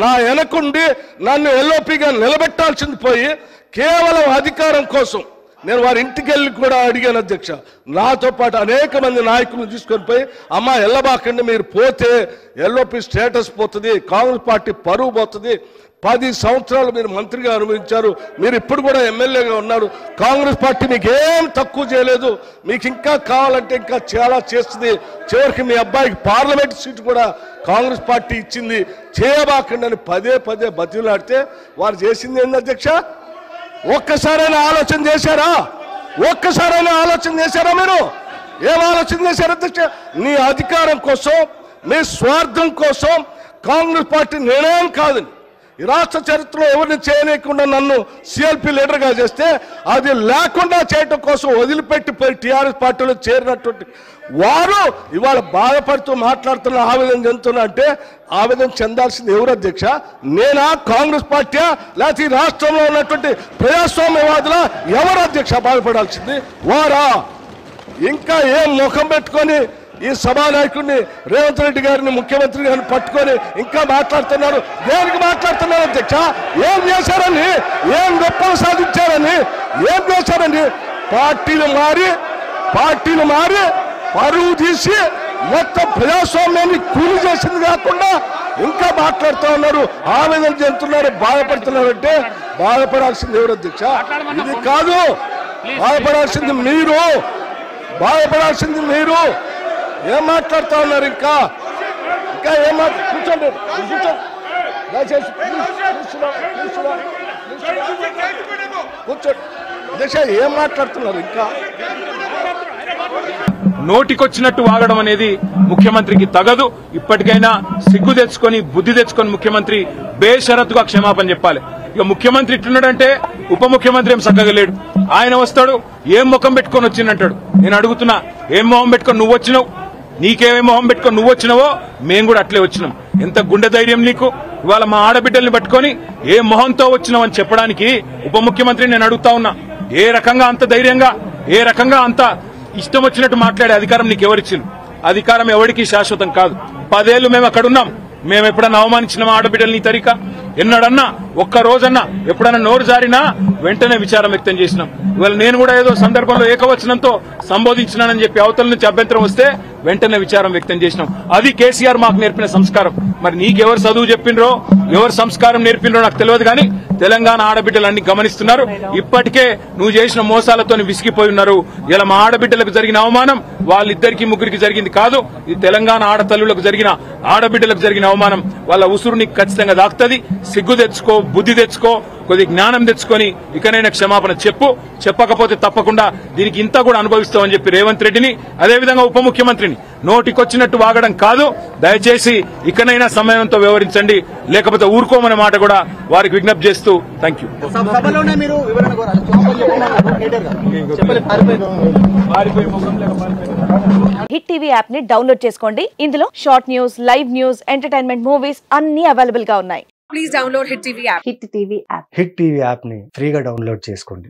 నా వెనకుండి నన్ను ఎల్ఓపిగా నిలబెట్టాల్సింది పోయి కేవలం అధికారం కోసం నేను వారి ఇంటికి వెళ్ళి కూడా అడిగాను అధ్యక్ష. నాతో పాటు అనేక మంది నాయకులను తీసుకొని పోయి అమ్మ ఎల్లబాకండి, మీరు పోతే ఎల్ఓపి స్టేటస్ పోతుంది, కాంగ్రెస్ పార్టీ పరువు పోతుంది, 10 సంవత్సరాలు మీరు మంత్రిగా అనుభవించారు, మీరు ఇప్పుడు కూడా ఎమ్మెల్యేగా ఉన్నారు, కాంగ్రెస్ పార్టీ మీకు ఏం తక్కువ చేయలేదు, మీకు ఇంకా కావాలంటే ఇంకా చాలా చేస్తుంది, చివరికి మీ అబ్బాయికి పార్లమెంట్ సీటు కూడా కాంగ్రెస్ పార్టీ ఇచ్చింది, చేయబాకండి అని పదే పదే బతిలాడితే వారు చేసింది ఏంది అధ్యక్ష? ఒక్కసారైనా ఆలోచన చేశారా? ఒక్కసారైనా ఆలోచన చేశారా? మీరు ఏం ఆలోచన చేశారు అధ్యక్ష? నీ అధికారం కోసం, మీ స్వార్థం కోసం కాంగ్రెస్ పార్టీ నిర్ణయం కాదని ఈ రాష్ట్ర చరిత్రలో ఎవరిని చేయలేకుండా నన్ను సిఎల్పి లీడర్గా చేస్తే అది లేకుండా చేయటం కోసం వదిలిపెట్టిపోయి టీఆర్ఎస్ పార్టీలో చేరినటువంటి వారు ఇవాళ బాధపడుతూ మాట్లాడుతున్న ఆవేదన చెందుతున్నా అంటే ఆవేదన చెందాల్సింది ఎవరు అధ్యక్ష? నేనా, కాంగ్రెస్ పార్టీయా, లేకపోతే ఈ రాష్ట్రంలో ఉన్నటువంటి ప్రజాస్వామ్యవాదుల? ఎవరు అధ్యక్ష బాధపడాల్సింది? వారా? ఇంకా ఏం ముఖం పెట్టుకొని ఈ సభానాయకుడిని రేవంత్ రెడ్డి గారిని, ముఖ్యమంత్రి గారిని పట్టుకొని ఇంకా మాట్లాడుతున్నారు? దేనికి మాట్లాడుతున్నారు అధ్యక్ష? ఏం చేశారని, ఏం గొప్పలు సాధించారని, ఏం చేశారని? పార్టీలు మారి పరువు తీసి మొత్తం ప్రజాస్వామ్యాన్ని కూలి చేసింది కాకుండా ఇంకా మాట్లాడుతూ ఉన్నారు, ఆవేదన చెందుతున్నారు, బాధపడుతున్నారు. అంటే బాధపడాల్సింది ఎవరు అధ్యక్ష? ఇది కాదు, బాధపడాల్సింది మీరు, బాధపడాల్సింది మీరు. ఏం మాట్లాడుతూ ఉన్నారు? ఇంకా ఏం కూర్చోండి, దయచేసి కూర్చోండి అధ్యక్ష. ఏం మాట్లాడుతున్నారు? ఇంకా నోటికొచ్చినట్టు వాగడం అనేది ముఖ్యమంత్రికి తగదు. ఇప్పటికైనా సిగ్గు తెచ్చుకొని, బుద్ధి తెచ్చుకొని ముఖ్యమంత్రి బేషరతుగా క్షమాపణ చెప్పాలి. ఇక ముఖ్యమంత్రి ఇట్లున్నాడంటే ఉప ముఖ్యమంత్రి ఏం చక్కగా లేడు. ఆయన వస్తాడు, ఏం ముఖం పెట్టుకొని వచ్చిందంటాడు. నేను అడుగుతున్నా, ఏం మొహం పెట్టుకొని నువ్వు వచ్చినావు? నీకేమేం మొహం పెట్టుకొని నువ్వు వచ్చినావో మేము కూడా అట్లే వచ్చినాం. ఎంత గుండె ధైర్యం నీకు? ఇవాళ మా ఆడబిడ్డల్ని పట్టుకొని ఏ మొహంతో వచ్చినావు అని చెప్పడానికి ఉప ముఖ్యమంత్రి నేను అడుగుతా ఉన్నా. ఏ రకంగా అంత ధైర్యంగా, ఏ రకంగా అంత ఇష్టం వచ్చినట్టు మాట్లాడే అధికారం నీకు ఎవరిచ్చింది? అధికారం ఎవరికి శాశ్వతం కాదు. 10 ఏళ్లు మేము అక్కడున్నాం. మేము ఎప్పుడన్నా అవమానించిన ఆడబిడ్డల్ని తరిక ఎన్నడన్నా, ఒక్క రోజన్నా ఎప్పుడన్నా నోరు జారినా వెంటనే విచారం వ్యక్తం చేసినాం. ఇవాళ నేను కూడా ఏదో సందర్భంలో ఏకవచనంతో సంబోధించినానని చెప్పి అవతల నుంచి అభ్యంతరం వస్తే వెంటనే విచారం వ్యక్తం చేసినాం. అది కేసీఆర్ మాకు నేర్పిన సంస్కారం. మరి నీకెవరు చదువు చెప్పిండ్రో, ఎవరు సంస్కారం నేర్పిండ్రో నాకు తెలియదు. కానీ తెలంగాణ ఆడబిడ్డలు అన్ని గమనిస్తున్నారు. ఇప్పటికే నువ్వు చేసిన మోసాలతో విసిగిపోయి ఉన్నారు. ఇలా మా ఆడబిడ్డలకు జరిగిన అవమానం వాళ్ళిద్దరికి ముగ్గురికి జరిగింది కాదు, ఇది తెలంగాణ ఆడతల్లులకు జరిగిన, ఆడబిడ్డలకు జరిగిన అవమానం. వాళ్ళ ఉసురు నీకు ఖచ్చితంగా దాక్తది. సిగ్గు తెచ్చుకో, బుద్ధి తెచ్చుకో, కొద్ది జ్ఞానం తెచ్చుకొని ఇకనైనా క్షమాపణ చెప్పు. చెప్పకపోతే తప్పకుండా దీనికి ఇంత కూడా అనుభవిస్తామని చెప్పి రేవంత్ రెడ్డిని, అదేవిధంగా ఉప ముఖ్యమంత్రిని నోటికొచ్చినట్టు వాగడం కాదు. దయచేసి ఇకనైనా సమయంతో వ్యవహరించండి, లేకపోతే ఊరుకోమనే మాట కూడా వారికి విజ్ఞప్తి చేస్తూ thank you. Hit TV app ని డౌన్లోడ్ చేసుకోండి. ఇందులో short news, live news, entertainment movies అన్ని అవైలబుల్ గా ఉన్నాయి. Please download hit TV app. Hit TV app ని ఫ్రీగా డౌన్లోడ్ చేసుకోండి.